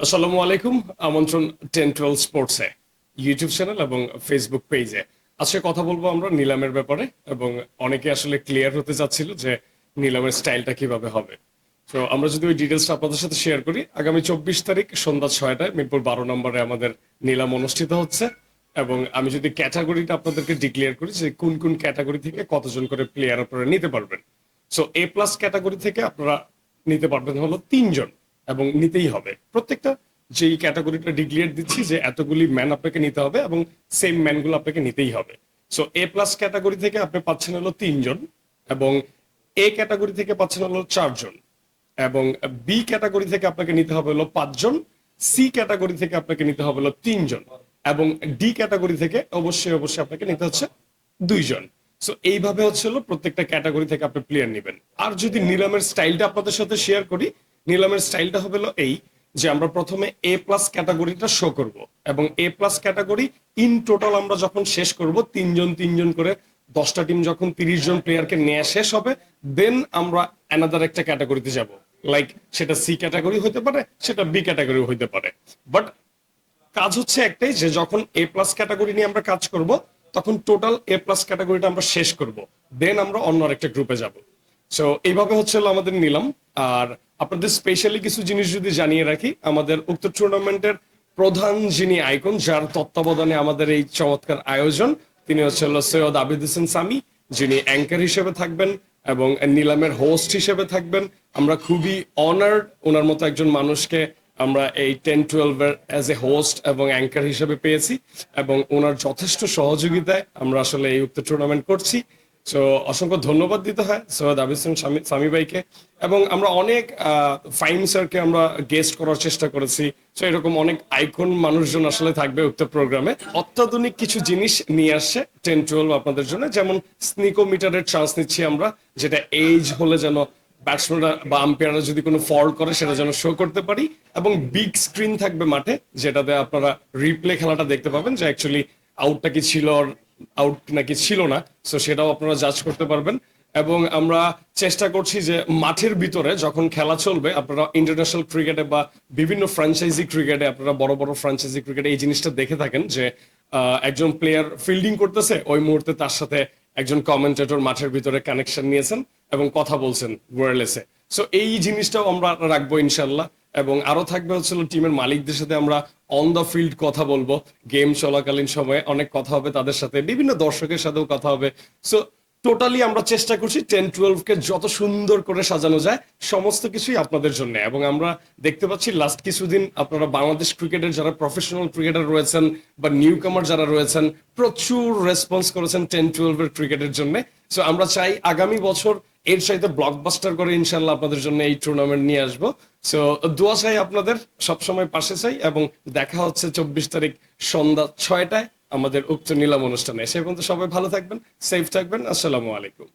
আসসালামু আলাইকুম। আমন্ত্রণ 10-12 স্পোর্টসে, ইউটিউব চ্যানেল এবং ফেসবুক পেজে। আজকে কথা বলবো আমরা নিলামের ব্যাপারে, এবং অনেকে আসলে ক্লিয়ার হতে চাচ্ছিল যে নিলামের স্টাইলটা কিভাবে হবে। তো আমরা যদি ওই ডিটেলসটা আপনাদের সাথে শেয়ার করি, আগামী 24 তারিখ সন্ধ্যা 6টায় মিরপুর 12 নম্বরে আমাদের নিলাম অনুষ্ঠিত হচ্ছে। এবং আমি যদি ক্যাটাগরিটা আপনাদেরকে ডিক্লেয়ার করি যে কোন কোন ক্যাটাগরি থেকে কতজন করে প্লেয়ার আপনারা নিতে পারবেন। সো A+ ক্যাটাগরি থেকে আপনারা নিতে পারবেন হলো 3 জন, এবং নিতেই হবে। প্রত্যেকটা যেই ক্যাটাগরিটা ডিক্লেয়ার দিচ্ছি যে এতগুলি ম্যান আপনাকে নিতে হবে, এবং সেম ম্যানগুলো আপনাকে নিতেই হবে। সো A+ ক্যাটাগরি থেকে আপনি পাচ্ছেন হলো 3 জন, এবং এ ক্যাটাগরি থেকে পাচ্ছেন হলো 4 জন, এবং বি ক্যাটাগরি থেকে আপনাকে নিতে হবে হলো 5 জন, সি ক্যাটাগরি থেকে আপনাকে নিতে হবে হলো 3 জন, এবং ডি ক্যাটাগরি থেকে অবশ্যই অবশ্যই আপনাকে নিতে হচ্ছে 2 জন। সো এইভাবে হচ্ছে হলো প্রত্যেকটা ক্যাটাগরি থেকে আপনি প্লেয়ার নেবেন। আর যদি নিলামের স্টাইলটা আপনাদের সাথে শেয়ার করি, নিলামের স্টাইলটা হবে হলো এই, যে আমরা প্রথমে A+ ক্যাটাগরিটা শো করব, এবং A+ ক্যাটাগরি ইন টোটাল আমরা যখন শেষ করব 3 জন 3 জন করে 10টা টিম যখন 30 জন প্লেয়ারকে নেওয়া শেষ হবে, দেন আমরা অ্যানাদার একটা ক্যাটাগরিতে যাব। লাইক সেটা সি ক্যাটাগরি হতে পারে, সেটা বি ক্যাটাগরি হতে পারে। বাট কাজ হচ্ছে একটাই, যে যখন A+ ক্যাটাগরি নিয়ে আমরা কাজ করব, তখন টোটাল A+ ক্যাটাগরিটা আমরা শেষ করব, দেন আমরা অন্য আরেকটা গ্রুপে যাব। সো এইভাবে হচ্ছে হলো আমাদের নিলাম। আর আপনাদের স্পেশালি কিছু জিনিস যদি জানিয়ে রাখি, আমাদের উক্ত টুর্নামেন্টের প্রধান যিনি আইকন, যার তত্ত্বাবধানে আমাদের এই চমৎকার আয়োজন, তিনি হচ্ছে হলো সৈয়দ আবিদ হোসেন সামি, যিনি অ্যাঙ্কার হিসেবে থাকবেন এবং নিলামের হোস্ট হিসেবে থাকবেন। আমরা খুবই অনার্ড ওনার মতো একজন মানুষকে আমরা এই 10-12 এর অ্যাজ এ হোস্ট এবং অ্যাঙ্কার হিসেবে পেয়েছি, এবং ওনার যথেষ্ট সহযোগিতায় আমরা আসলে এই উক্ত টুর্নামেন্ট করছি। সো অসংখ্য ধন্যবাদ দিতে হয় সৈয়দ আবিদ হোসেন সামি ভাইকে। এবং আমরা অনেক ফাইম স্যারকে আমরা গেস্ট করার চেষ্টা করেছি। সো এরকম অনেক আইকন মানুষজন আসলে থাকবে উক্ত প্রোগ্রামে। অত্যাধুনিক কিছু জিনিস নিয়ে আসছে 10-12 আপনাদের জন্য, যেমন স্নিকোমিটারের চান্স নিচ্ছি আমরা, যেটা এজ হলে যেন ব্যাটসম্যানরা বা আম্পায়াররা যদি কোনো ফল করে সেটা যেন শো করতে পারি। এবং বিগ স্ক্রিন থাকবে মাঠে, যেটাতে আপনারা রিপ্লে খেলাটা দেখতে পাবেন, যে অ্যাকচুয়ালি আউটটা কি ছিল আর আউট নাকি ছিল না। সো সেটাও আপনারা জাজ করতে পারবেন। এবং আমরা চেষ্টা করছি যে মাঠের ভিতরে যখন খেলা চলবে, আপনারা ইন্টারন্যাশনাল ক্রিকেটে বা বিভিন্ন ফ্র্যাঞ্চাইজি ক্রিকেটে, আপনারা বড় বড় ফ্র্যাঞ্চাইজি ক্রিকেটে এই জিনিসটা দেখে থাকেন, যে একজন প্লেয়ার ফিল্ডিং করতেছে, ওই মুহূর্তে তার সাথে একজন কমেন্টেটর মাঠের ভিতরে কানেকশন নিয়েছেন এবং কথা বলছেন ওয়্যারলেসে। সো এই জিনিসটাও আমরা রাখবো ইনশাল্লাহ। এবং আরো থাকবে হচ্ছে টিমের মালিকদের সাথে আমরা অন দ্য ফিল্ড কথা বলবো, গেম চলাকালীন সময়ে অনেক কথা হবে তাদের সাথে, বিভিন্ন দর্শকের সাথেও কথা হবে। সো টোটালি আমরা চেষ্টা করছি 10-12 কে যত সুন্দর করে সাজানো যায়, সমস্ত কিছুই আপনাদের জন্য। এবং আমরা দেখতে পাচ্ছি লাস্ট কিছুদিন আপনারা বাংলাদেশ ক্রিকেটের যারা প্রফেশনাল ক্রিকেটার রয়েছেন বা নিউ কামার যারা রয়েছেন, প্রচুর রেসপন্স করেছেন 10-12 এর ক্রিকেটের জন্য। সো আমরা চাই আগামী বছর এর সাথে ব্লকবাস্টার করে ইনশাল্লাহ আপনাদের জন্য এই টুর্নামেন্ট নিয়ে আসবো। সো দোয়া চাই আপনাদের, সবসময় পাশে চাই, এবং দেখা হচ্ছে 24 তারিখ সন্ধ্যা 6টায় আমাদের উক্ত নিলাম অনুষ্ঠানে। সে পর্যন্ত সবাই ভালো থাকবেন, সেফ থাকবেন। আসসালামু আলাইকুম।